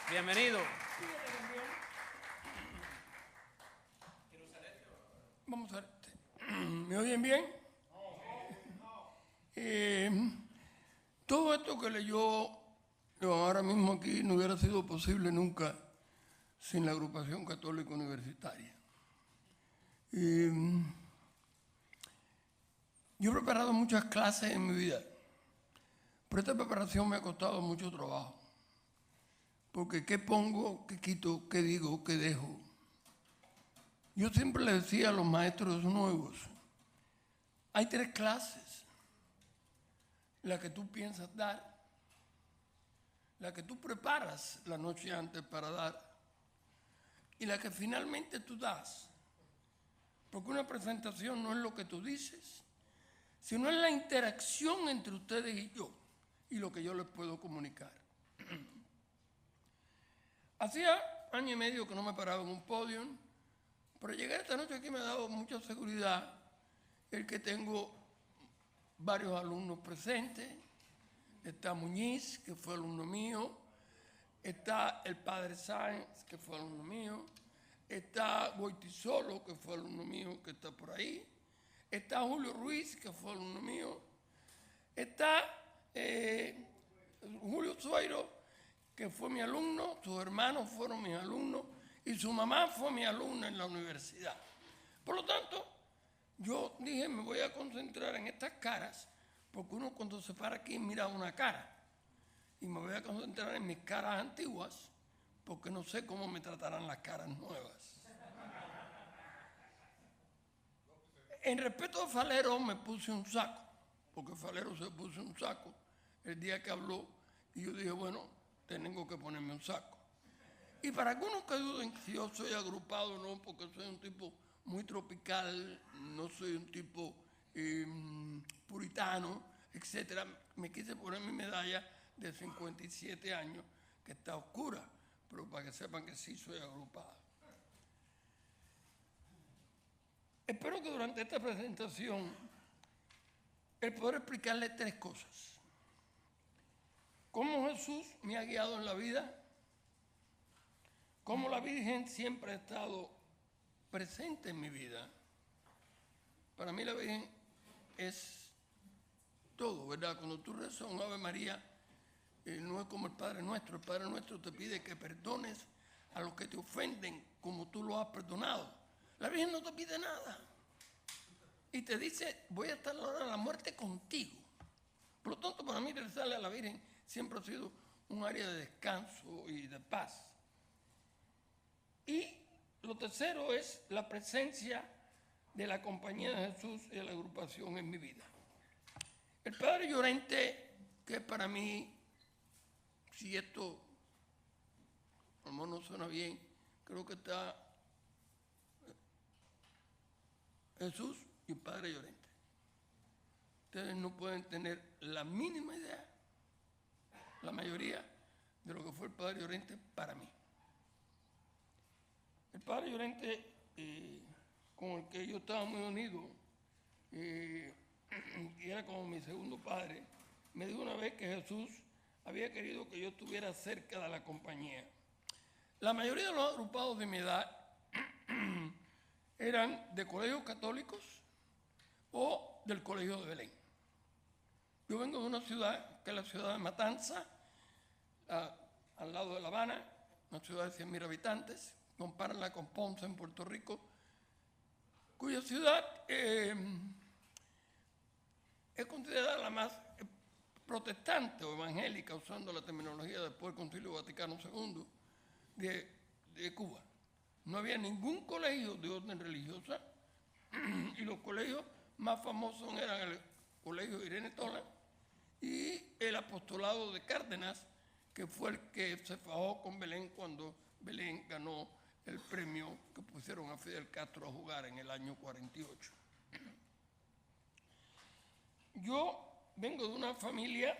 Bienvenido. Vamos a ver. ¿Me oyen bien? Todo esto que leyó ahora mismo aquí no hubiera sido posible nunca sin la agrupación católica universitaria. Yo he preparado muchas clases en mi vida, pero esta preparación me ha costado mucho trabajo. Porque ¿qué pongo, qué quito, qué digo, qué dejo? Yo siempre le decía a los maestros nuevos, hay 3 clases, la que tú piensas dar, la que tú preparas la noche antes para dar y la que finalmente tú das. Porque una presentación no es lo que tú dices, sino es la interacción entre ustedes y yo y lo que yo les puedo comunicar. Hacía año y medio que no me paraba en un podio, pero llegar esta noche aquí me ha dado mucha seguridad el que tengo varios alumnos presentes. Está Muñiz, que fue alumno mío, está el padre Sáenz, que fue alumno mío, está Goitisolo, que fue alumno mío, que está por ahí, está Julio Ruiz, que fue alumno mío, está Julio Sueiro, que fue mi alumno, sus hermanos fueron mis alumnos y su mamá fue mi alumna en la universidad. Por lo tanto, yo dije, me voy a concentrar en estas caras, porque uno cuando se para aquí mira una cara. Y me voy a concentrar en mis caras antiguas, porque no sé cómo me tratarán las caras nuevas. En respeto a Falero me puse un saco, porque Falero se puso un saco el día que habló, y yo dije, bueno, tengo que ponerme un saco. Y para algunos que duden si yo soy agrupado o no, porque soy un tipo muy tropical, no soy un tipo puritano, etcétera, me quise poner mi medalla de 57 años, que está oscura, pero para que sepan que sí soy agrupado. Espero que durante esta presentación el poder explicarles 3 cosas. Cómo Jesús me ha guiado en la vida, cómo la Virgen siempre ha estado presente en mi vida. Para mí la Virgen es todo, ¿verdad? Cuando tú rezas un Ave María, no es como el Padre Nuestro te pide que perdones a los que te ofenden como tú lo has perdonado. La Virgen no te pide nada y te dice, voy a estar a la hora de la muerte contigo. Por lo tanto, para mí rezarle a la Virgen siempre ha sido un área de descanso y de paz. Y lo tercero es la presencia de la Compañía de Jesús y de la agrupación en mi vida. El Padre Llorente, que para mí, si esto a lo mejor no suena bien, creo que está Jesús y el Padre Llorente. Ustedes no pueden tener la mínima idea, la mayoría, de lo que fue el Padre Llorente para mí. El Padre Llorente, con el que yo estaba muy unido, y era como mi segundo padre, me dijo una vez que Jesús había querido que yo estuviera cerca de la compañía. La mayoría de los agrupados de mi edad eran de colegios católicos o del colegio de Belén. Yo vengo de una ciudad que es la ciudad de Matanza, al lado de La Habana, una ciudad de 100.000 habitantes, compárenla con Ponce en Puerto Rico, cuya ciudad es considerada la más protestante o evangélica, usando la terminología después del Concilio Vaticano II, de Cuba. No había ningún colegio de orden religiosa y los colegios más famosos eran el Colegio Irene Tola y el Apostolado de Cárdenas, que fue el que se fajó con Belén cuando Belén ganó el premio que pusieron a Fidel Castro a jugar en el año 48. Yo vengo de una familia,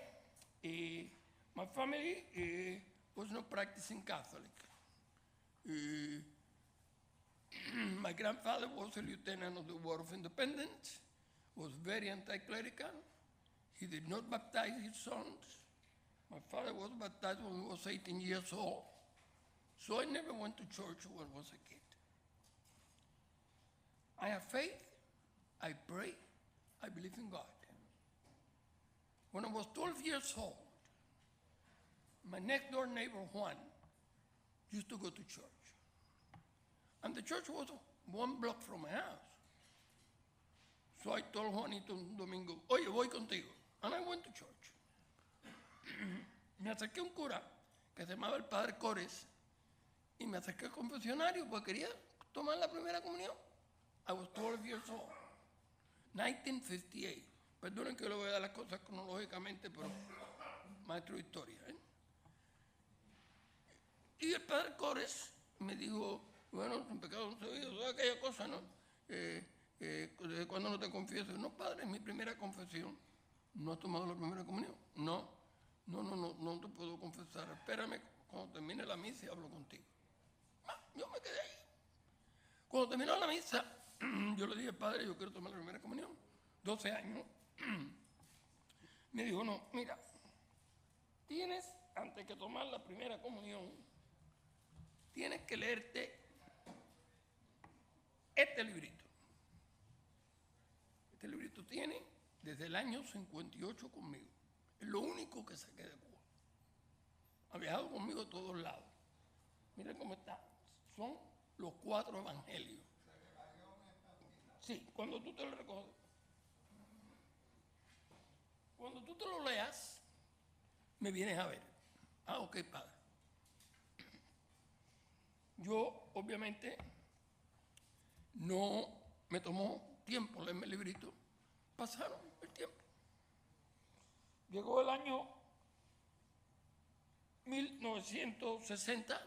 my family was not practicing Catholic. My grandfather was a lieutenant of the War of Independence, was very anti-clerical. He did not baptize his sons. My father was baptized when he was 18 years old. So I never went to church when I was a kid. I have faith, I pray, I believe in God. When I was 12 years old, my next door neighbor, Juan, used to go to church. And the church was 1 block from my house. So I told Juanito un domingo, oye, voy contigo. And I went to church. Me acerqué a un cura que se llamaba el Padre Cores y me acerqué al confesionario porque quería tomar la primera comunión. I was 12 years old. 1958. Perdonen que le voy a dar las cosas cronológicamente, pero maestro de historia. Y el Padre Cores me dijo, bueno, sin pecado no se oye, toda aquella cosa, ¿no? Cuando no te confieso. No, padre, es mi primera confesión. ¿No has tomado la primera comunión? No te puedo confesar. Espérame cuando termine la misa y hablo contigo. Yo me quedé ahí. Cuando terminó la misa, yo le dije, padre, yo quiero tomar la primera comunión. 12 años. Me dijo, no, mira, tienes, antes que tomar la primera comunión, tienes que leerte este librito. Este librito tiene desde el año 58 conmigo. Es lo único que saqué de Cuba. Ha viajado conmigo a todos lados. Miren cómo está. Son los 4 evangelios. Sí, cuando tú te lo recoges. Cuando tú te lo leas, me vienes a ver. Ah, ok, padre. Yo, obviamente, no me tomó tiempo leerme el librito. Pasaron el tiempo. Llegó el año 1960.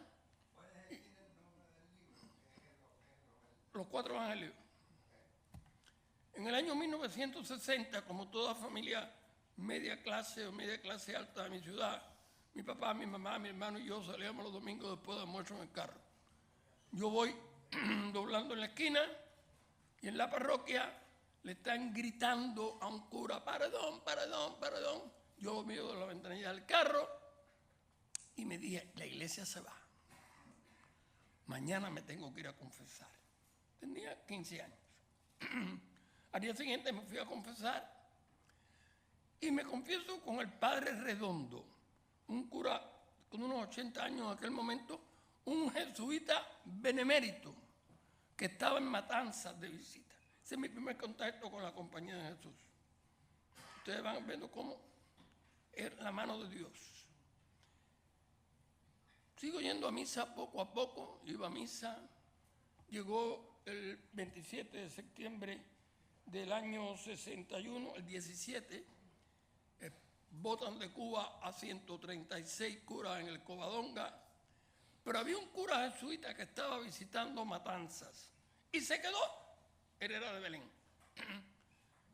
Los 4 evangelios. En el año 1960, como toda familia media clase o media clase alta de mi ciudad, mi papá, mi mamá, mi hermano y yo salíamos los domingos después de almuerzo en el carro. Yo voy doblando en la esquina y en la parroquia le están gritando a un cura, perdón, perdón, perdón. Yo miro de la ventanilla del carro y me dije, la iglesia se va. Mañana me tengo que ir a confesar. Tenía 15 años. Al día siguiente me fui a confesar y me confieso con el Padre Redondo, un cura con unos 80 años en aquel momento, un jesuita benemérito que estaba en Matanzas de visita. Ese es mi primer contacto con la compañía de Jesús. Ustedes van viendo cómo es la mano de Dios. Sigo yendo a misa poco a poco, iba a misa. Llegó el 27 de septiembre del año 61, el 17, botan de Cuba a 136 curas en el Covadonga, pero había un cura jesuita que estaba visitando Matanzas y se quedó. Él era de Belén.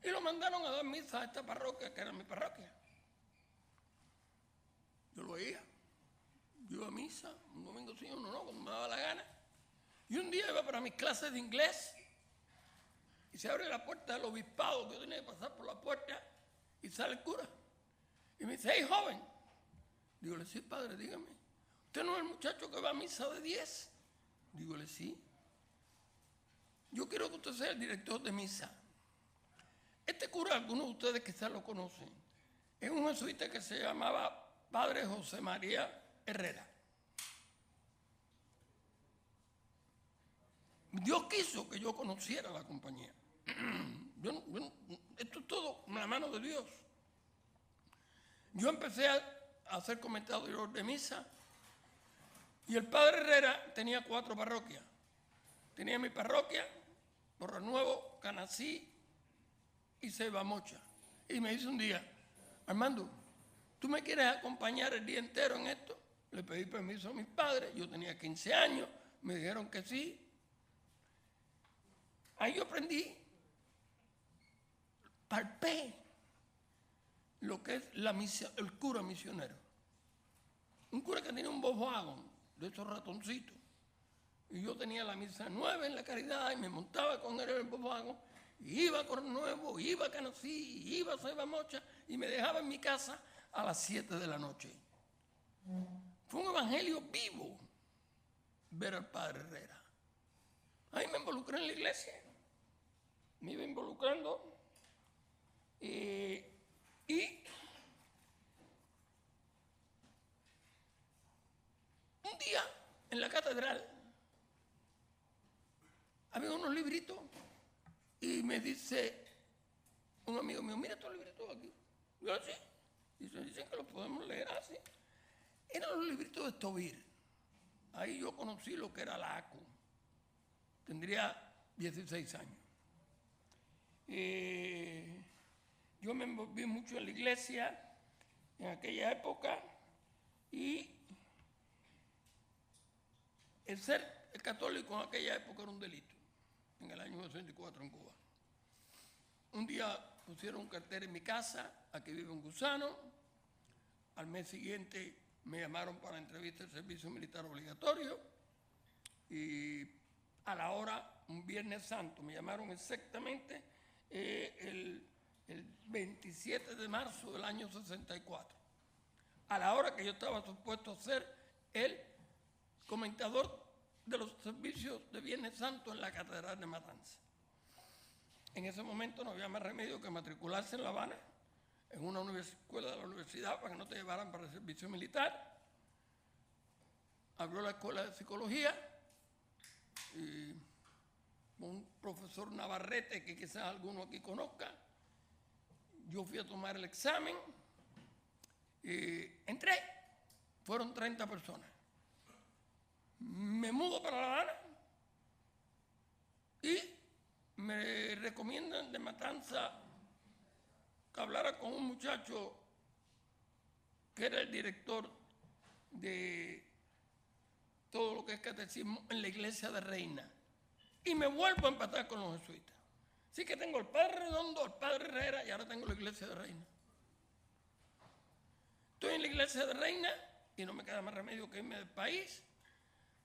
Y lo mandaron a dar misa a esta parroquia, que era mi parroquia. Yo lo oía. Yo iba a misa, un domingo sí, uno no, cuando me daba la gana. Y un día iba para mis clases de inglés y se abre la puerta del obispado, que yo tenía que pasar por la puerta, y sale el cura. Y me dice, hey, joven. Dígole, sí, padre, dígame. ¿Usted no es el muchacho que va a misa de 10? Dígole, sí. Yo quiero que usted sea el director de misa. Este cura, algunos de ustedes quizás lo conocen, es un jesuita que se llamaba Padre José María Herrera. Dios quiso que yo conociera la compañía. Esto es todo en la mano de Dios. Yo empecé a hacer comentarios de misa y el Padre Herrera tenía 4 parroquias. Tenía mi parroquia, Borra Nuevo, Canací y Ceiba Mocha. Y me dice un día, Armando, ¿tú me quieres acompañar el día entero en esto? Le pedí permiso a mis padres, yo tenía 15 años, me dijeron que sí. Ahí yo aprendí, palpé lo que es la misión, el cura misionero. Un cura que tenía un Volkswagen de esos ratoncitos. Y yo tenía la misa 9 en la Caridad y me montaba con él en el Volkswagen. Y iba a Corre Nuevo, iba a Canací, iba a Ceiba Mocha y me dejaba en mi casa a las 7 de la noche. Fue un evangelio vivo. ver al padre Herrera. Ahí me involucré en la iglesia, me iba involucrando y un día en la catedral había unos libritos y me dice un amigo mío, mira estos libritos aquí. Yo así, dicen que los podemos leer así. Eran los libritos de Tobir. Ahí yo conocí lo que era la ACU. Tendría 16 años. Yo me envolví mucho en la iglesia en aquella época y el ser católico en aquella época era un delito, en el año 64 en Cuba. Un día pusieron un cartel en mi casa, aquí vive un gusano. Al mes siguiente me llamaron para entrevista del servicio militar obligatorio y a la hora, un Viernes Santo, me llamaron exactamente el 27 de marzo del año 64, a la hora que yo estaba supuesto a ser el comentador de los servicios de Viernes Santo en la Catedral de Matanzas. En ese momento no había más remedio que matricularse en La Habana, en una escuela de la universidad, para que no te llevaran para el servicio militar. Abrió la escuela de psicología y un profesor Navarrete, que quizás alguno aquí conozca. Yo fui a tomar el examen, entré, fueron 30 personas. Me mudo para La Habana y me recomiendan de Matanza que hablara con un muchacho que era el director de todo lo que es catecismo en la iglesia de Reina. Y me vuelvo a empatar con los jesuitas. Así que tengo el padre Redondo, el padre Herrera y ahora tengo la iglesia de Reina. Estoy en la iglesia de Reina y no me queda más remedio que irme del país.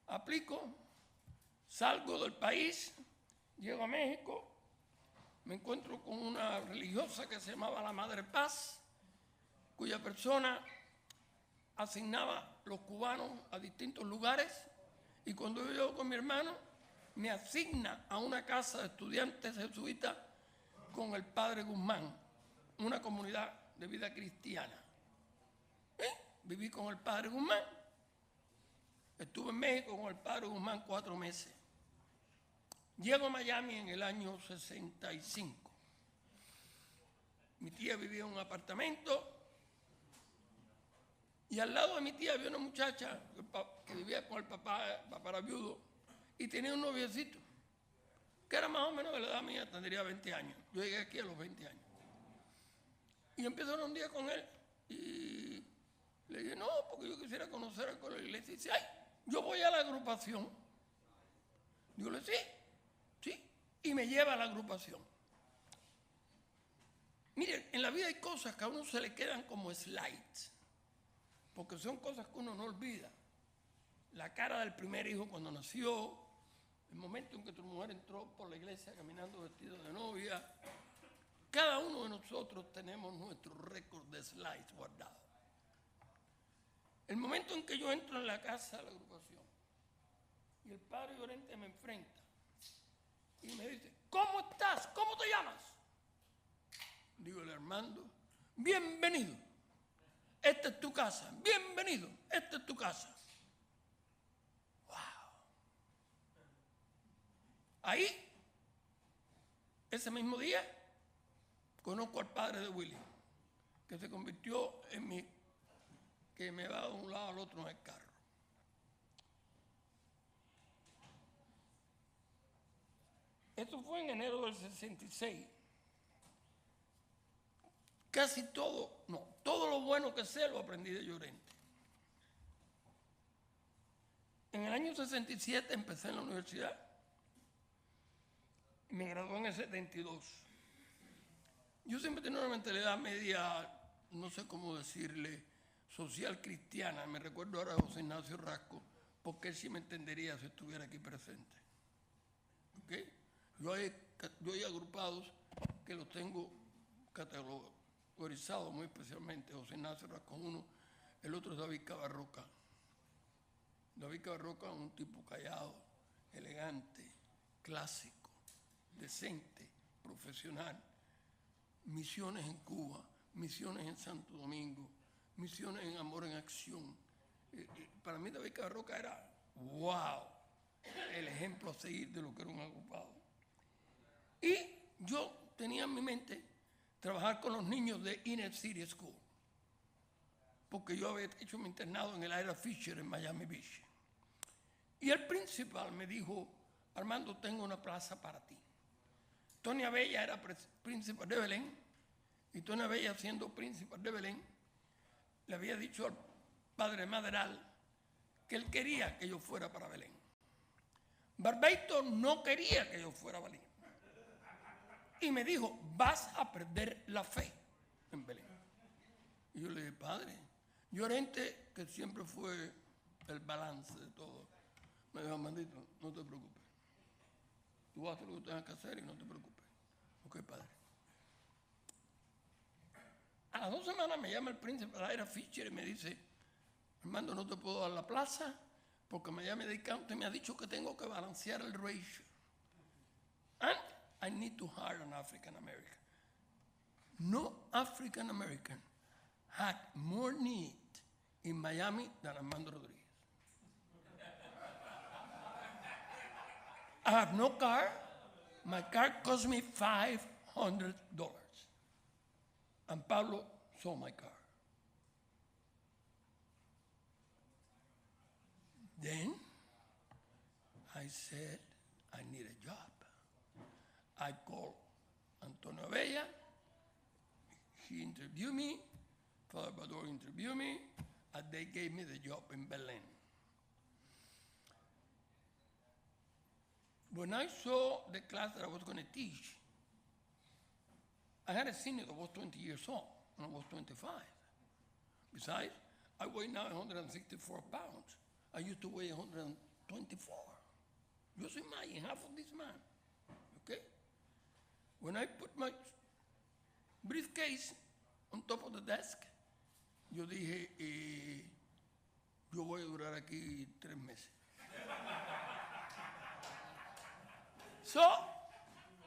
Aplico, salgo del país, llego a México, me encuentro con una religiosa que se llamaba la Madre Paz, cuya persona asignaba los cubanos a distintos lugares, y cuando yo llego con mi hermano, me asigna a una casa de estudiantes jesuitas con el padre Guzmán, una comunidad de vida cristiana. Viví con el padre Guzmán. Estuve en México con el padre Guzmán 4 meses. Llego a Miami en el año 65. Mi tía vivía en un apartamento y al lado de mi tía había una muchacha que vivía con el papá era viudo, y tenía un noviecito que era más o menos de la edad mía, tendría 20 años. Yo llegué aquí a los 20 años. Y empiezo a hablar un día con él y le dije, no, porque yo quisiera conocer algo de la iglesia. Y dice, ay, yo voy a la agrupación. Digo, sí, y me lleva a la agrupación. Miren, en la vida hay cosas que a uno se le quedan como slides, porque son cosas que uno no olvida. La cara del primer hijo cuando nació, el momento en que tu mujer entró por la iglesia caminando vestido de novia. Cada uno de nosotros tenemos nuestro récord de slides guardado. El momento en que yo entro en la casa de la agrupación y el padre Llorente me enfrenta y me dice, ¿cómo estás? ¿Cómo te llamas? Digo, Armando, bienvenido. Esta es tu casa. Bienvenido. Esta es tu casa. ¡Wow! Ahí, ese mismo día, conozco al padre de Willy, que se convirtió en mi, que me va de un lado al otro en el carro. Esto fue en enero del 66. Casi todo, no, todo lo bueno que sé lo aprendí de Llorente. En el año 67 empecé en la universidad. Me gradué en el 72. Yo siempre tenía una mentalidad media, no sé cómo decirle, social cristiana. Me recuerdo ahora a José Ignacio Rasco, porque él sí me entendería si estuviera aquí presente. ¿Okay? Yo hay agrupados que los tengo categorizados muy especialmente. José Ignacio Rasco uno, el otro es David Cabarroca. David Cabarroca, un tipo callado, elegante, clásico, decente, profesional. Misiones en Cuba, misiones en Santo Domingo, misiones en Amor en Acción. Para mí David Cabarroca era, wow, el ejemplo a seguir de lo que era un agrupado. Y yo tenía en mi mente trabajar con los niños de Inner City School, porque yo había hecho mi internado en el Ira Fisher en Miami Beach. Y el principal me dijo, Armando, tengo una plaza para ti. Tony Abella era príncipe de Belén, y Tony Abella, siendo príncipe de Belén, le había dicho al padre Maderal que él quería que yo fuera para Belén. Barbeito no quería que yo fuera a Belén. Y me dijo, vas a perder la fe en Belén. Y yo le dije, padre, Llorente, que siempre fue el balance de todo, me dijo, Armandito, no te preocupes. Tú haces lo que tengas que hacer y no te preocupes. Ok, padre. A las 2 semanas me llama el príncipe Ira Fisher y me dice, Armando, no te puedo dar la plaza porque Miami-Dade County me ha dicho que tengo que balancear el ratio. And I need to hire an African American. No African American had more need in Miami than Armando Rodríguez. I have no car. My car cost me $500. And Pablo sold my car. Then I said, I need a job. I called Antonio Abella. He interviewed me. Father Bador interviewed me. And they gave me the job in Belén. When I saw the class that I was going to teach, I had a senior that was 20 years old, and I was 25. Besides, I weigh now 164 pounds. I used to weigh 124. Just imagine half of this man, okay? When I put my briefcase on top of the desk, yo dije, yo voy a durar aquí 3 meses. So,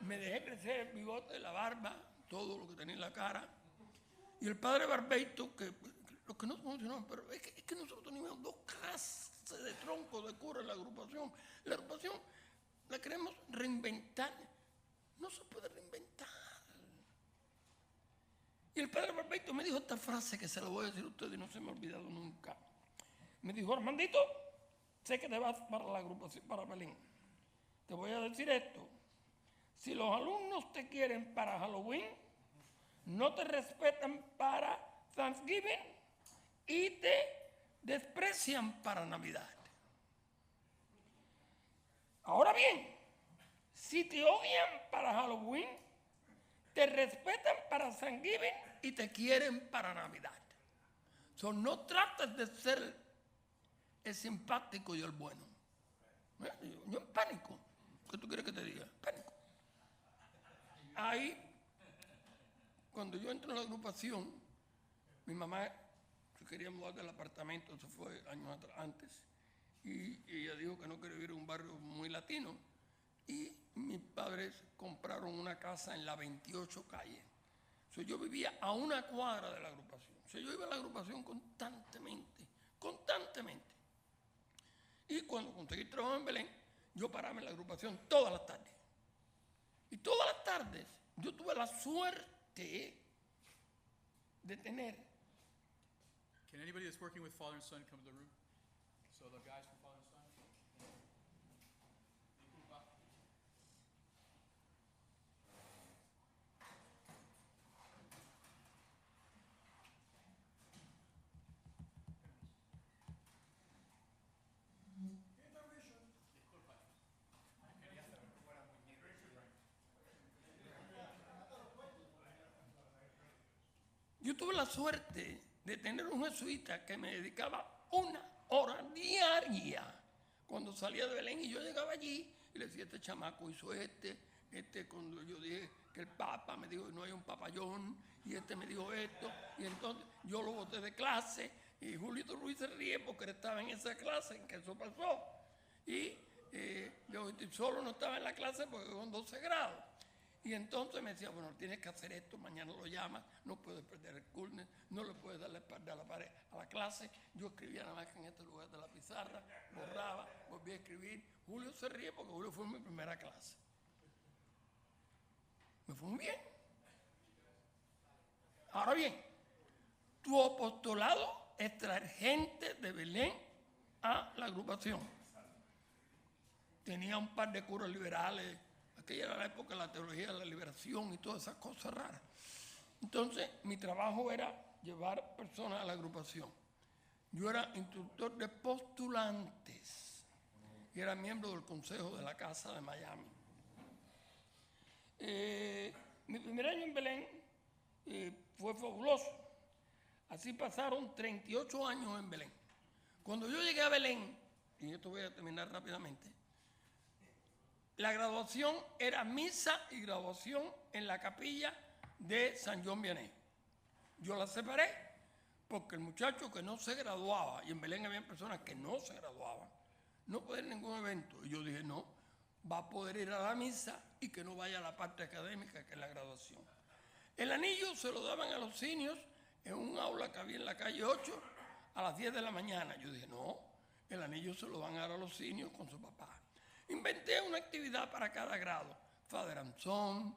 me dejé crecer el bigote, la barba, todo lo que tenía en la cara. Y el padre Barbeito, que los que no funcionaban, pero es que nosotros teníamos 2 clases de troncos de cura en la agrupación. La agrupación la queremos reinventar. No se puede reinventar. Y el padre Barbeito me dijo esta frase que se la voy a decir a ustedes y no se me ha olvidado nunca. Me dijo, Armandito, sé que te vas para la agrupación, para Belén. Te voy a decir esto. Si los alumnos te quieren para Halloween, no te respetan para Thanksgiving y te desprecian para Navidad. Ahora bien, si te odian para Halloween, te respetan para Thanksgiving y te quieren para Navidad. So, no trates de ser el simpático y el bueno. Yo en pánico. ¿Qué tú quieres que te diga? Pánico. Ahí, cuando yo entro en la agrupación, mi mamá se quería mudar del apartamento, eso fue años antes, y ella dijo que no quería vivir en un barrio muy latino, y mis padres compraron una casa en la 28 calle. So, yo vivía a 1 cuadra de la agrupación. So, yo iba a la agrupación constantemente. Y cuando conseguí trabajo en Belén, yo paraba en la agrupación todas las tardes. Y todas las tardes yo tuve la suerte de tener. Can anybody that's working with father and son come to the room? So the guys from father and son. Yo tuve la suerte de tener un jesuita que me dedicaba 1 hora diaria cuando salía de Belén, y yo llegaba allí y le decía, este chamaco hizo cuando yo dije que el papa me dijo no hay un papayón, y me dijo esto, y entonces yo lo boté de clase, Y Julito Ruiz se ríe porque él estaba en esa clase en que eso pasó. Y yo solo no estaba en la clase porque con 12 grados. Y entonces me decía, bueno, tienes que hacer esto, mañana lo llamas, no puedes perder el curne, no le puedes dar la espalda a la pared, a la clase. Yo escribía nada más que en este lugar de la pizarra, borraba, volví a escribir. Julio se ríe porque Julio fue mi primera clase. Me fue muy bien. Ahora bien, tu apostolado es traer gente de Belén a la agrupación. Tenía un par de curas liberales. Aquella era la época de la teología de la liberación y todas esas cosas raras. Entonces, mi trabajo era llevar personas a la agrupación. Yo era instructor de postulantes y era miembro del consejo de la Casa de Miami. Mi primer año en Belén fue fabuloso. Así pasaron 38 años en Belén. Cuando yo llegué a Belén, y esto voy a terminar rápidamente, la graduación era misa y graduación en la capilla de San John Vianney. Yo la separé porque el muchacho que no se graduaba, y en Belén había personas que no se graduaban, no podía ir a ningún evento. Y yo dije, no, va a poder ir a la misa y que no vaya a la parte académica, que es la graduación. El anillo se lo daban a los seniors en un aula que había en la calle 8 a las 10 de la mañana. Yo dije, no, el anillo se lo van a dar a los seniors con su papá. Inventé una actividad para cada grado, Father and Son,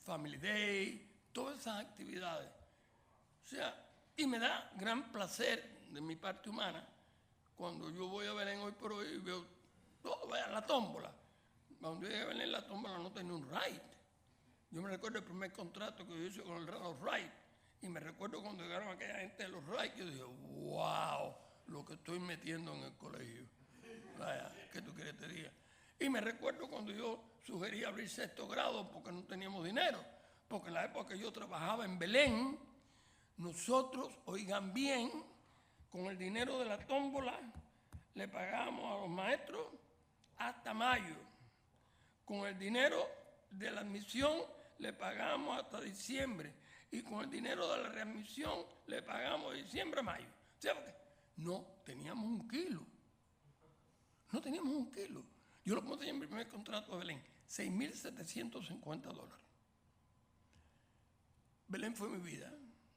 Family Day, todas esas actividades. O sea, y me da gran placer de mi parte humana cuando yo voy a Belén hoy por hoy y veo todo, vaya, la tómbola. Cuando yo llegué a Belén, la tómbola no tenía un right. Yo me recuerdo el primer contrato que yo hice con los right. Y me recuerdo cuando llegaron aquella gente de los right, yo dije, wow, lo que estoy metiendo en el colegio. Vaya, ¿qué tú quieres que te diga? Y me recuerdo cuando yo sugerí abrir 6º grado porque no teníamos dinero. Porque en la época que yo trabajaba en Belén, nosotros, oigan bien, con el dinero de la tómbola, le pagábamos a los maestros hasta mayo. Con el dinero de la admisión, le pagábamos hasta diciembre. Y con el dinero de la readmisión, le pagamos de diciembre a mayo. ¿Sabes por qué? No teníamos un kilo. No teníamos un kilo. Yo lo puse en mi primer contrato de Belén, $6,750. Belén fue mi vida.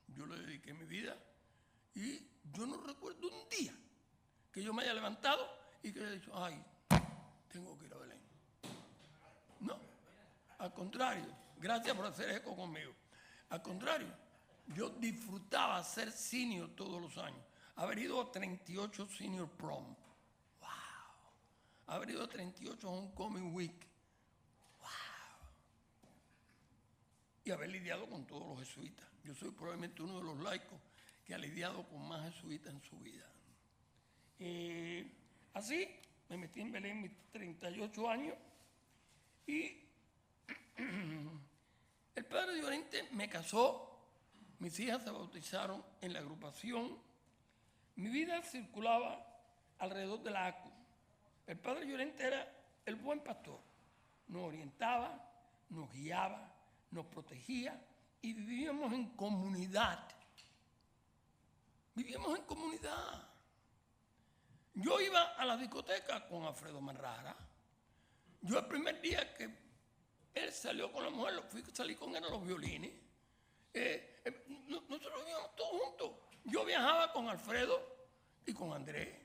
Yo le dediqué mi vida y yo no recuerdo un día que yo me haya levantado y que haya dicho, ay, tengo que ir a Belén. No, al contrario, gracias por hacer eco conmigo. Al contrario, yo disfrutaba ser senior todos los años. Haber ido a 38 senior prom. Haber ido a 38 Homecoming Week. ¡Wow! Y haber lidiado con todos los jesuitas. Yo soy probablemente uno de los laicos que ha lidiado con más jesuitas en su vida. Así me metí en Belén mis 38 años y el padre Llorente me casó, mis hijas se bautizaron en la agrupación. Mi vida circulaba alrededor de la ACU. El padre Llorente era el buen pastor. Nos orientaba, nos guiaba, nos protegía y vivíamos en comunidad. Vivíamos en comunidad. Yo iba a la discoteca con Alfredo Manrara. Yo el primer día que él salió con la mujer, salí con él a los violines. Nosotros vivíamos todos juntos. Yo viajaba con Alfredo y con Andrés.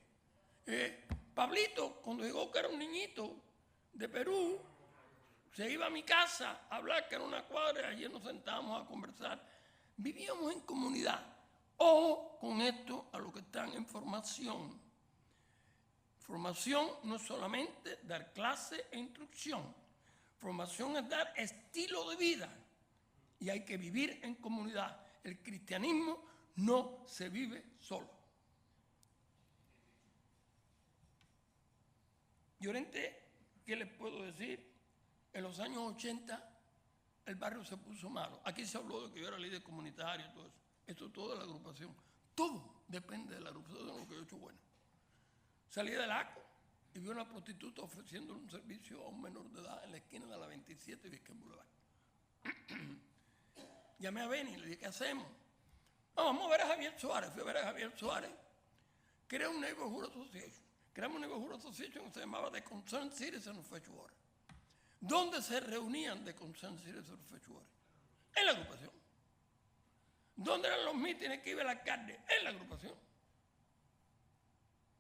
Pablito, cuando llegó que era un niñito de Perú, se iba a mi casa a hablar, que era una cuadra, y allí nos sentábamos a conversar. Vivíamos en comunidad. Ojo con esto a los que están en formación. Formación no es solamente dar clase e instrucción. Formación es dar estilo de vida. Y hay que vivir en comunidad. El cristianismo no se vive solo. Llorente, ¿qué les puedo decir? En los años 80 el barrio se puso malo. Aquí se habló de que yo era líder comunitario y todo eso. Esto es todo de la agrupación. Todo depende de la agrupación, de lo que yo he hecho bueno. Salí del ACO y vi una prostituta ofreciéndole un servicio a un menor de edad en la esquina de la 27 y Vizquén Boulevard. Llamé a Beni y le dije, ¿qué hacemos? Vamos a ver a Javier Suárez. Fui a ver a Javier Suárez. Crea un Neighborhood Association. Creamos un Neighborhood Association que se llamaba The Concerned Citizens of Edgewater. ¿Dónde se reunían The Concerned Citizens of Edgewater? En la agrupación. ¿Dónde eran los mítines que iba el alcalde? En la agrupación.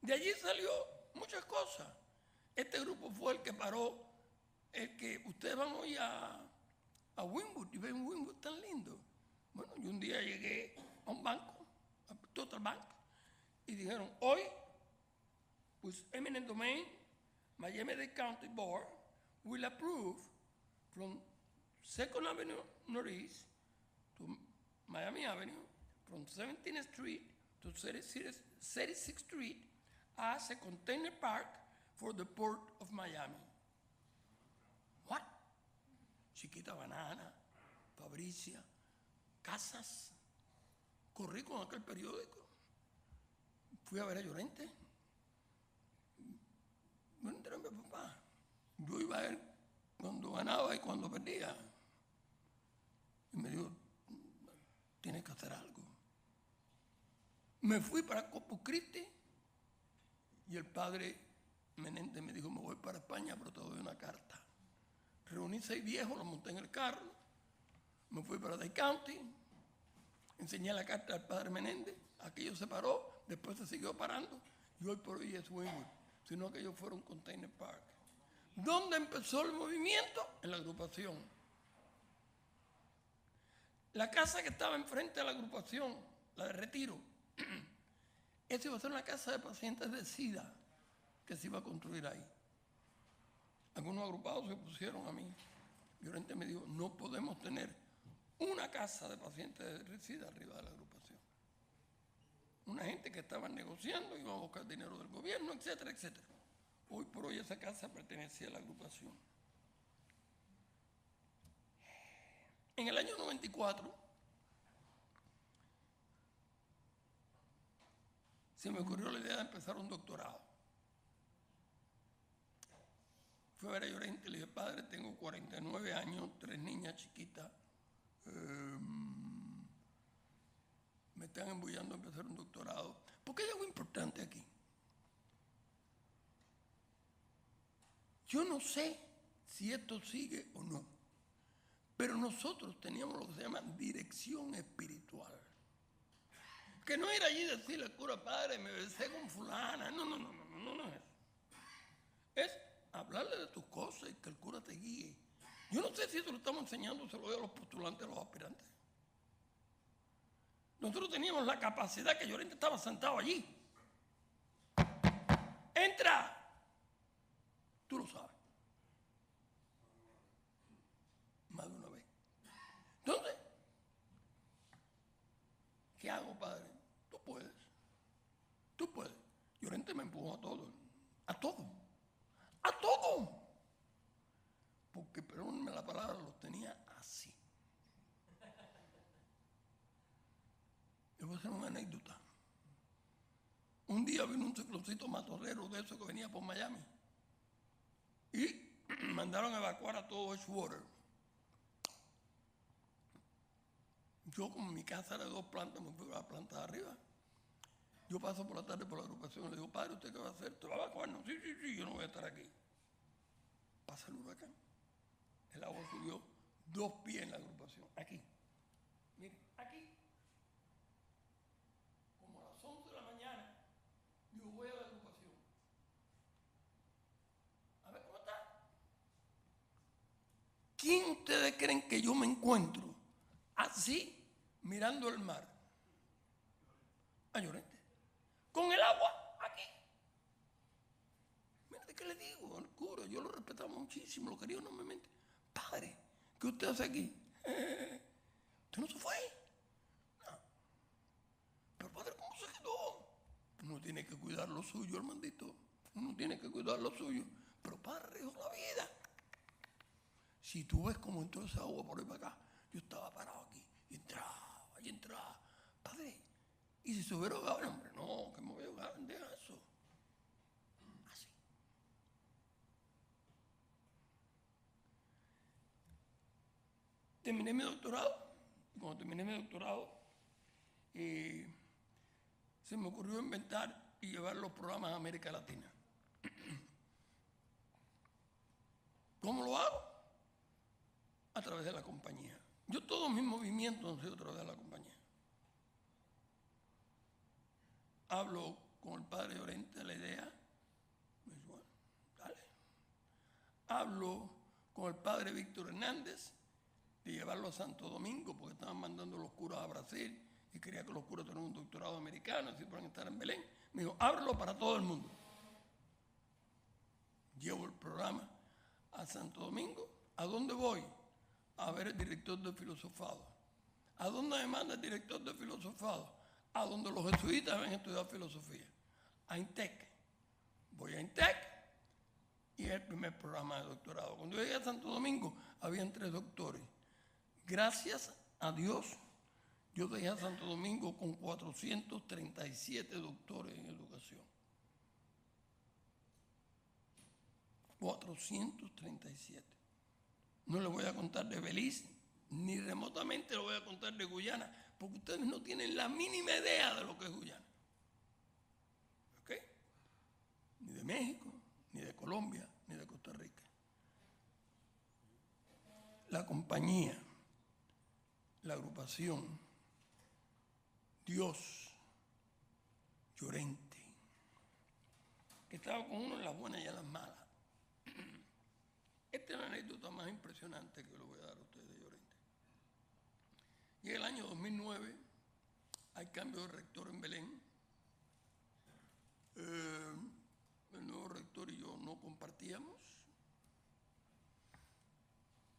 De allí salió muchas cosas. Este grupo fue el que paró, el que ustedes van hoy a Wynwood y ven Wynwood tan lindo. Bueno, yo un día llegué a un banco, a Total Bank, y dijeron, hoy, with eminent domain, Miami-Dade County Board will approve from 2nd Avenue Northeast to Miami Avenue, from 17th Street to 36th Street as a container park for the Port of Miami. What? Chiquita Banana, Fabricia, Casas. Corrí con aquel periódico. Fui a ver a Llorente. Me enteré de mi papá. Yo iba a él cuando ganaba y cuando perdía. Y me dijo, tienes que hacer algo. Me fui para Corpus Christi y el padre Menéndez me dijo, me voy para España, pero te doy una carta. Reuní 6 viejos, los monté en el carro, me fui para Dade County, enseñé la carta al padre Menéndez, aquello se paró, después se siguió parando, y hoy por hoy es Wynwood, sino que ellos fueron Container Park. ¿Dónde empezó el movimiento? En la agrupación. La casa que estaba enfrente de la agrupación, la de Retiro, esa iba a ser una casa de pacientes de SIDA que se iba a construir ahí. Algunos agrupados se opusieron a mí. Llorente me dijo, no podemos tener una casa de pacientes de SIDA arriba de la agrupación. Una gente que estaba negociando, iba a buscar dinero del gobierno, etcétera, etcétera. Hoy por hoy esa casa pertenecía a la agrupación. En el año 94 se me ocurrió la idea de empezar un doctorado. Fui a ver a Llorente y le dije, padre, tengo 49 años, 3 niñas chiquitas, me están embullando a empezar un doctorado. Porque hay algo importante aquí. Yo no sé si esto sigue o no, pero nosotros teníamos lo que se llama dirección espiritual. Que no ir allí y decirle al cura, padre, me besé con fulana. No es eso. Es hablarle de tus cosas y que el cura te guíe. Yo no sé si eso lo estamos enseñándoselo a los postulantes, a los aspirantes. Nosotros teníamos la capacidad que Llorente estaba sentado allí. ¡Entra! Tú lo sabes. Más de una vez. Entonces, ¿qué hago, padre? Tú puedes. Tú puedes. Llorente me empujó a todo. A todo. A todo. Porque, perdónenme la palabra, los tenía así. Les voy a hacer una anécdota. Un día vino un cicloncito matorrero de esos que venía por Miami. Y mandaron a evacuar a todo Edgewater. Yo, como mi casa era de 2 plantas, me fui a la planta de arriba. Yo paso por la tarde por la agrupación y le digo, padre, ¿usted qué va a hacer? ¿Te va a evacuar? No, sí, yo no voy a estar aquí. Pasa el huracán. El agua subió 2 pies en la agrupación. Aquí. Miren, aquí. Como a las 11 de la mañana, yo voy a la agrupación. A ver cómo está. ¿Quién ustedes creen que yo me encuentro así, mirando el mar? A Llorente. Con el agua aquí. Mira, ¿qué le digo al cura? Yo lo respetaba muchísimo, lo quería enormemente. Padre, ¿qué usted hace aquí? ¿Usted no se fue? No. Pero padre, ¿cómo se quedó? Uno tiene que cuidar lo suyo, hermandito. Uno tiene que cuidar lo suyo. Pero padre, arriesgó la vida. Si tú ves cómo entró esa agua por ahí para acá, yo estaba parado aquí y entraba. Padre, ¿y si se hubiera ahogado el hombre? No, que me voy a ahogar, deja eso. Así. Terminé mi doctorado. Y cuando terminé mi doctorado, se me ocurrió inventar y llevar los programas a América Latina. ¿Cómo lo hago? A través de la compañía. Yo todos mis movimientos han sido a través de la compañía. Hablo con el padre Llorente de la idea. Me dice, bueno, dale. Hablo con el padre Víctor Hernández de llevarlo a Santo Domingo porque estaban mandando los curas a Brasil y quería que los curas tuvieran un doctorado americano, así puedan estar en Belén. Me dijo, ábrelo para todo el mundo. Llevo el programa a Santo Domingo. ¿A dónde voy? A ver el director de filosofado. ¿A dónde me manda el director de filosofado? A donde los jesuitas habían estudiado filosofía. A INTEC. Voy a INTEC y es el primer programa de doctorado. Cuando llegué a Santo Domingo, habían 3 doctores. Gracias a Dios, yo dejé a Santo Domingo con 437 doctores en educación. 437. No les voy a contar de Belice, ni remotamente les voy a contar de Guyana, porque ustedes no tienen la mínima idea de lo que es Guyana. ¿Ok? Ni de México, ni de Colombia, ni de Costa Rica. La compañía, la agrupación, Dios, Llorente, que estaba con uno en las buenas y en las malas. Esta es la anécdota más impresionante que le voy a dar a ustedes de Llorente. Llega el año 2009, hay cambio de rector en Belén. El nuevo rector y yo no compartíamos.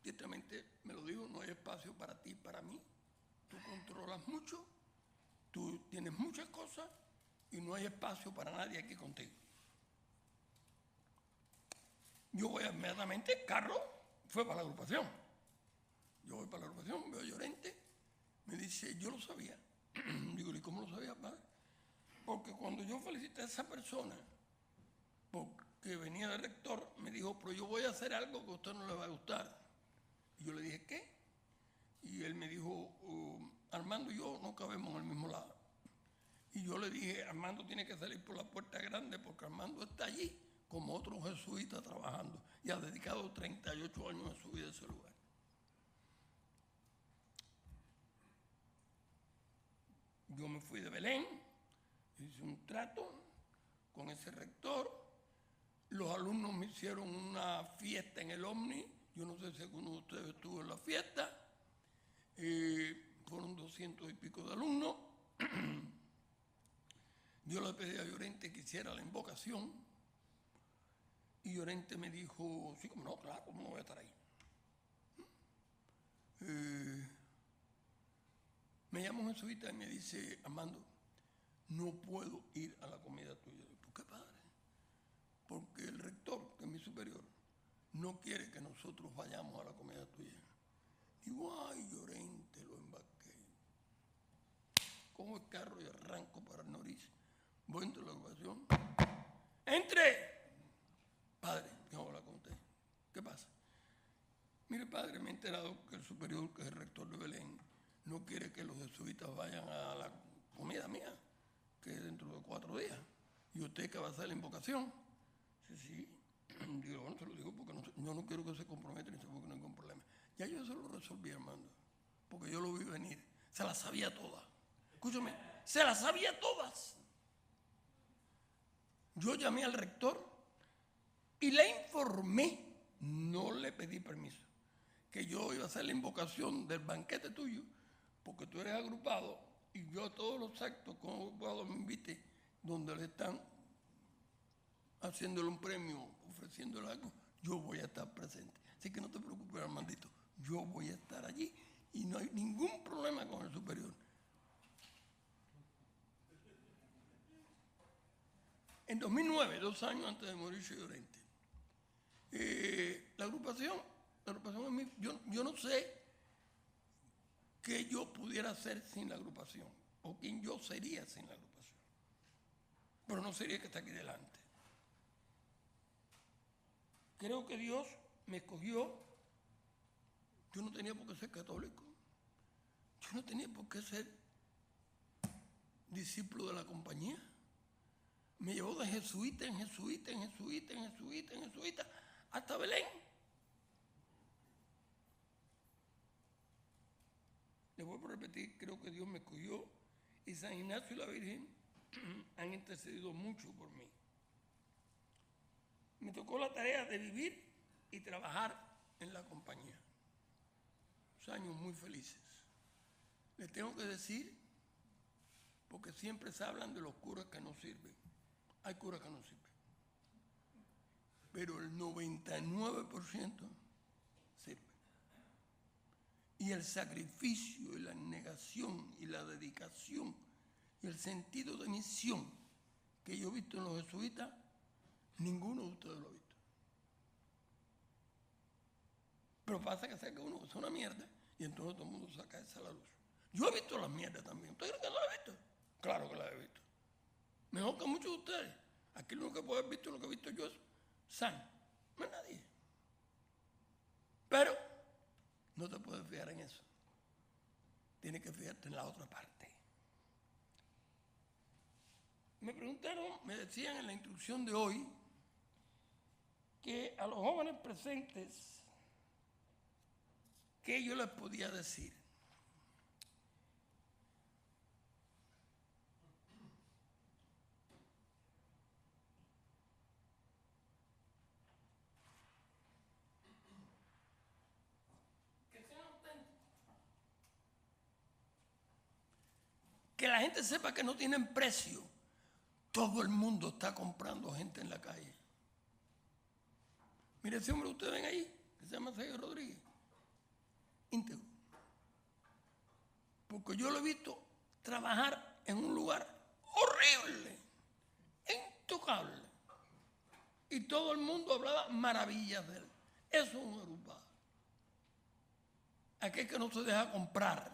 Directamente me lo dijo, no hay espacio para ti, para mí. Tú controlas mucho, tú tienes muchas cosas y no hay espacio para nadie aquí contigo. Yo voy inmediatamente, Carlos fue para la agrupación. Yo voy para la agrupación, veo a Llorente, me dice, yo lo sabía. Digo, ¿y cómo lo sabía, padre? Porque cuando yo felicité a esa persona, porque venía de rector, me dijo, pero yo voy a hacer algo que a usted no le va a gustar. Y yo le dije, ¿qué? Y él me dijo, Armando y yo no cabemos en el mismo lado. Y yo le dije, Armando tiene que salir por la puerta grande porque Armando está allí como otro jesuita trabajando y ha dedicado 38 años de su vida a ese lugar. Yo me fui de Belén, hice un trato con ese rector, los alumnos me hicieron una fiesta en el Omni, yo no sé si alguno de ustedes estuvo en la fiesta, fueron 200 y pico de alumnos. Yo le pedí a Llorente que hiciera la invocación y Llorente me dijo, sí, como no, claro, ¿cómo no voy a estar ahí? Me llama un jesuita y me dice, Armando, no puedo ir a la comida tuya. ¿Por qué, padre? Porque el rector, que es mi superior, no quiere que nosotros vayamos a la comida tuya. Digo, ay, Llorente, lo embarqué. Cojo el carro y arranco para el Noriz. Voy entre la agrupación. ¡Entre! Padre, tengo que hablar con usted. ¿Qué pasa? Mire, padre, me he enterado que el superior, que es el rector de Belén, no quiere que los jesuitas vayan a la comida mía, que es dentro de 4 días. ¿Y usted que va a hacer la invocación? Dice, sí. Digo, bueno, se lo digo porque yo no quiero que se comprometan y se busque ningún problema. Ya yo se lo resolví, Armando, porque yo lo vi venir. Se las sabía todas. Escúchame, se las sabía todas. Yo llamé al rector y le informé, no le pedí permiso, que yo iba a hacer la invocación del banquete tuyo, porque tú eres agrupado y yo a todos los actos con agrupado me invite, donde le están haciéndole un premio, ofreciéndole algo, yo voy a estar presente. Así que no te preocupes, Armandito, yo voy a estar allí y no hay ningún problema con el superior. En 2009, 2 años antes de morirse Llorente, la agrupación es mi, yo no sé qué yo pudiera hacer sin la agrupación, o quién yo sería sin la agrupación, pero no sería que está aquí delante. Creo que Dios me escogió. Yo no tenía por qué ser católico, yo no tenía por qué ser discípulo de la compañía. Me llevó de jesuita en jesuita, en jesuita, en jesuita, en jesuita, hasta Belén. Le vuelvo a repetir, creo que Dios me escogió y San Ignacio y la Virgen han intercedido mucho por mí. Me tocó la tarea de vivir y trabajar en la compañía. Unos años muy felices. Les tengo que decir, porque siempre se hablan de los curas que no sirven. Hay curas que no sirven. Pero el 99% sirve. Y el sacrificio y la negación y la dedicación y el sentido de misión que yo he visto en los jesuitas, ninguno de ustedes lo ha visto. Pero pasa que saca uno que es una mierda y entonces todo el mundo saca esa a la luz. Yo he visto las mierdas también. ¿Ustedes creen que no las he visto? Claro que las he visto. Mejor que muchos de ustedes. Aquí lo único que puede haber visto, lo que he visto yo es sano. No es nadie. Pero no te puedes fijar en eso. Tienes que fijarte en la otra parte. Me preguntaron, me decían en la instrucción de hoy, que a los jóvenes presentes, ¿qué yo les podía decir? Que la gente sepa que no tienen precio. Todo el mundo está comprando gente en la calle. Mire ese hombre que ustedes ven ahí, que se llama Sergio Rodríguez. Íntegro. Porque yo lo he visto trabajar en un lugar horrible, intocable. Y todo el mundo hablaba maravillas de él. Eso es un agrupado. Aquel que no se deja comprar.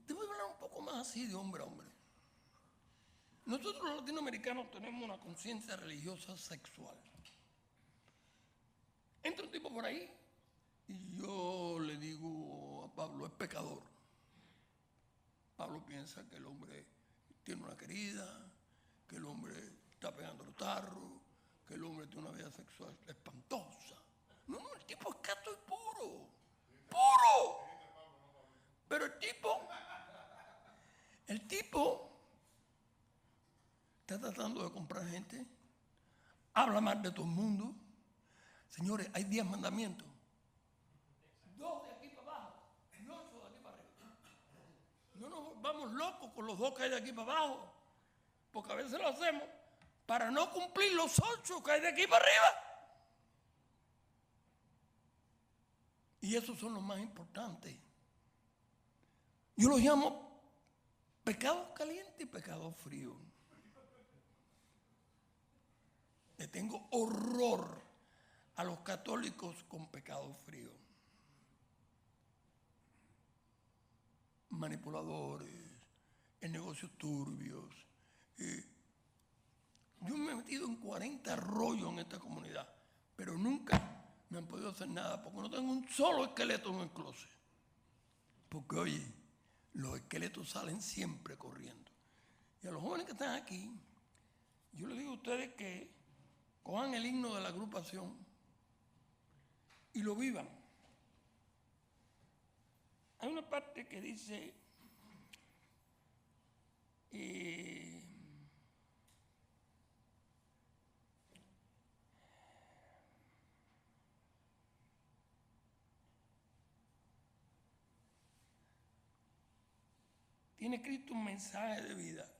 Te voy a hablar un poco más así de hombre a hombre. Nosotros los latinoamericanos tenemos una conciencia religiosa sexual. Entra un tipo por ahí y yo le digo a Pablo, es pecador. Pablo piensa que el hombre tiene una querida, que el hombre está pegando los tarros, que el hombre tiene una vida sexual espantosa. No, el tipo es casto y puro. ¡Puro! Pero el tipo está tratando de comprar gente, habla mal de todo el mundo. Señores, hay 10 mandamientos. 2 de aquí para abajo y 8 de aquí para arriba. No nos vamos locos con los 2 que hay de aquí para abajo, porque a veces lo hacemos para no cumplir los 8 que hay de aquí para arriba. Y esos son los más importantes. Yo los llamo pecado caliente y pecado frío. Le tengo horror a los católicos con pecado frío. Manipuladores, en negocios turbios. Yo me he metido en 40 rollos en esta comunidad, pero nunca me han podido hacer nada porque no tengo un solo esqueleto en el closet. Porque, oye, los esqueletos salen siempre corriendo. Y a los jóvenes que están aquí, yo les digo a ustedes que cojan el himno de la agrupación y lo vivan. Hay una parte que dice, tiene Cristo un mensaje de vida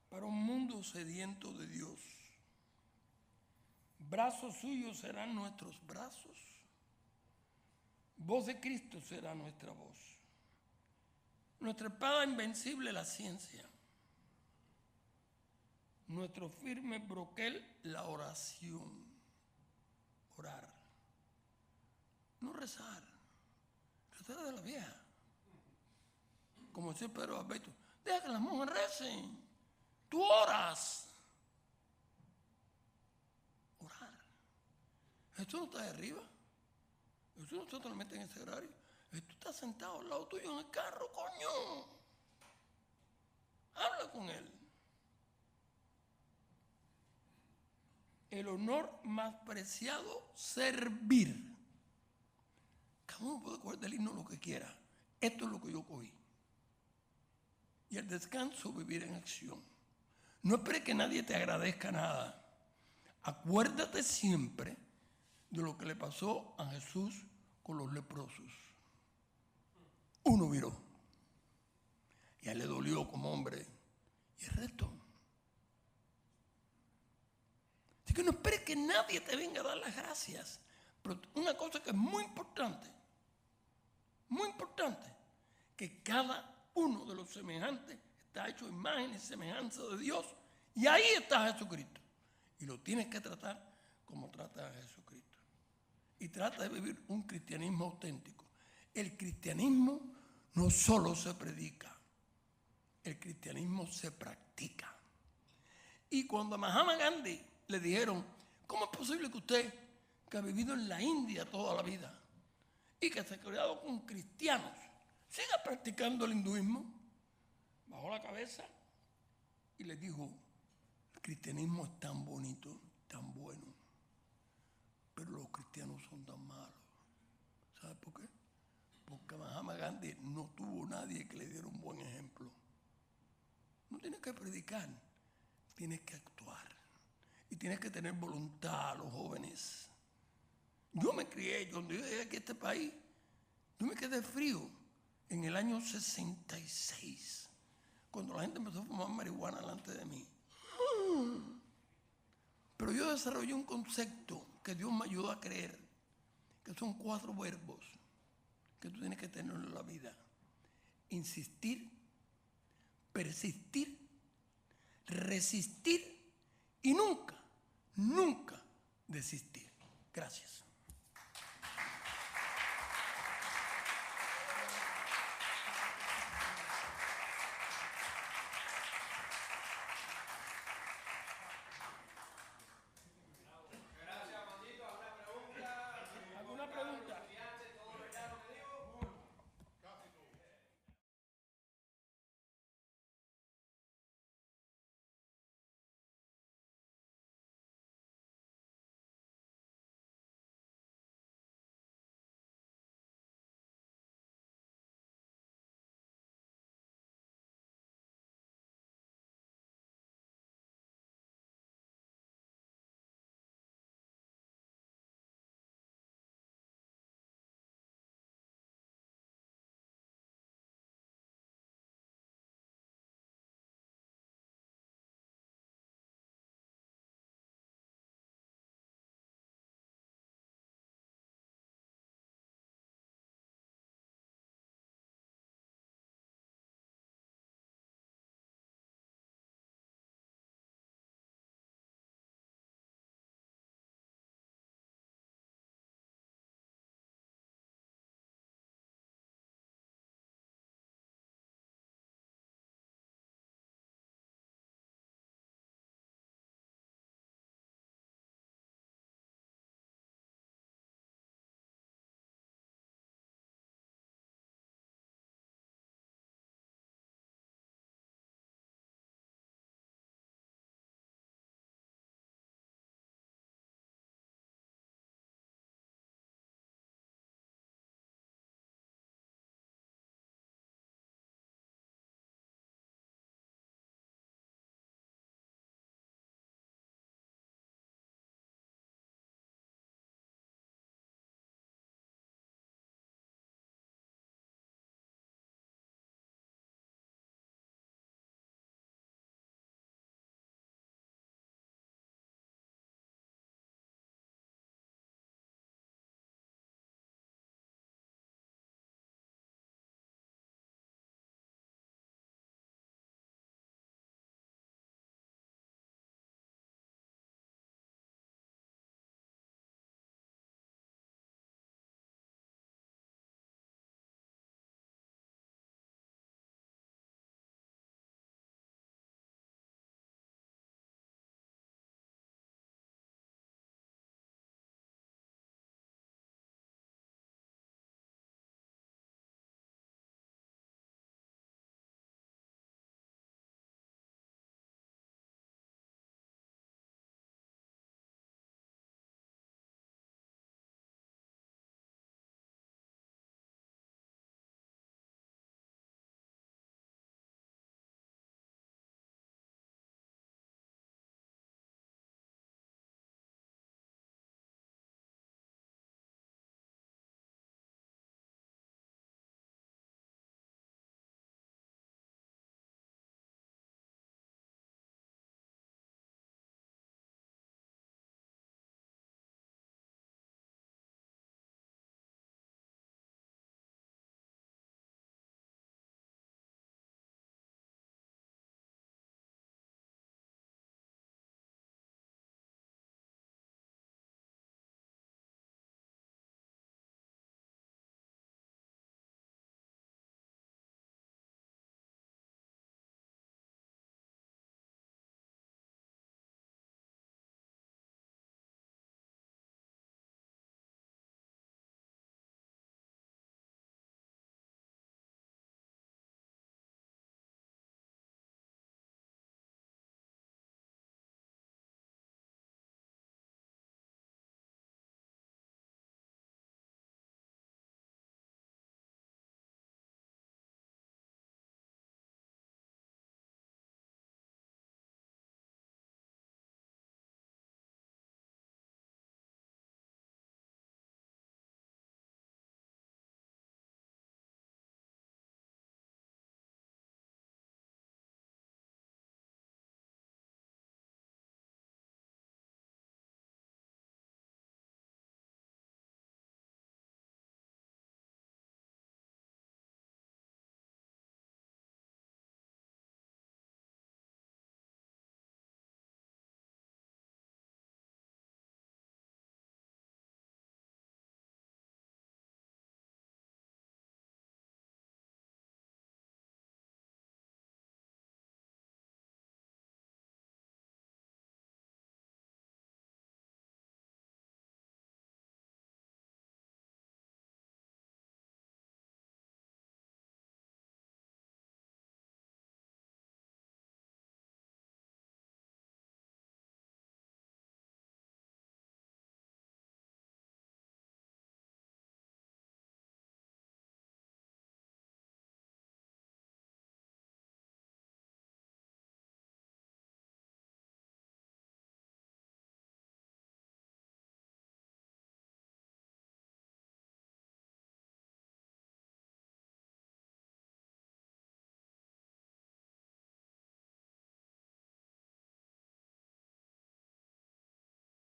para un mundo sediento de Dios. Brazos suyos serán nuestros brazos. Voz de Cristo será nuestra voz. Nuestra espada invencible la ciencia. Nuestro firme broquel la oración. Orar. No rezar. Rezar de la vieja. Como decía Pedro Alberto, deja que las monjas recen. Tú oras. Orar. Esto no está de arriba. Esto no está totalmente en ese horario. Esto está está sentado al lado tuyo en el carro, coño. Habla con él. El honor más preciado, servir. Cada uno puede coger del himno lo que quiera. Esto es lo que yo cogí. Y el descanso, vivir en acción. No esperes que nadie te agradezca nada. Acuérdate siempre de lo que le pasó a Jesús con los leprosos. Uno viró. Y a él le dolió como hombre. Y el resto. Así que no esperes que nadie te venga a dar las gracias. Pero una cosa que es muy importante, que cada uno de los semejantes está hecho imagen y semejanza de Dios. Y ahí está Jesucristo. Y lo tienes que tratar como trata a Jesucristo. Y trata de vivir un cristianismo auténtico. El cristianismo no solo se predica, el cristianismo se practica. Y cuando a Mahatma Gandhi le dijeron, ¿cómo es posible que usted, que ha vivido en la India toda la vida y que se ha criado con cristianos, siga practicando el hinduismo? Bajó la cabeza y les dijo, el cristianismo es tan bonito, tan bueno, pero los cristianos son tan malos. ¿Sabe por qué? Porque Mahatma Gandhi no tuvo nadie que le diera un buen ejemplo. No tienes que predicar, tienes que actuar. Y tienes que tener voluntad, los jóvenes. Yo me crié, cuando yo llegué aquí a este país, yo me quedé frío en el año 66, cuando la gente empezó a fumar marihuana delante de mí. Pero yo desarrollé un concepto que Dios me ayudó a creer, que son 4 verbos que tú tienes que tener en la vida. Insistir, persistir, resistir y nunca desistir. Gracias.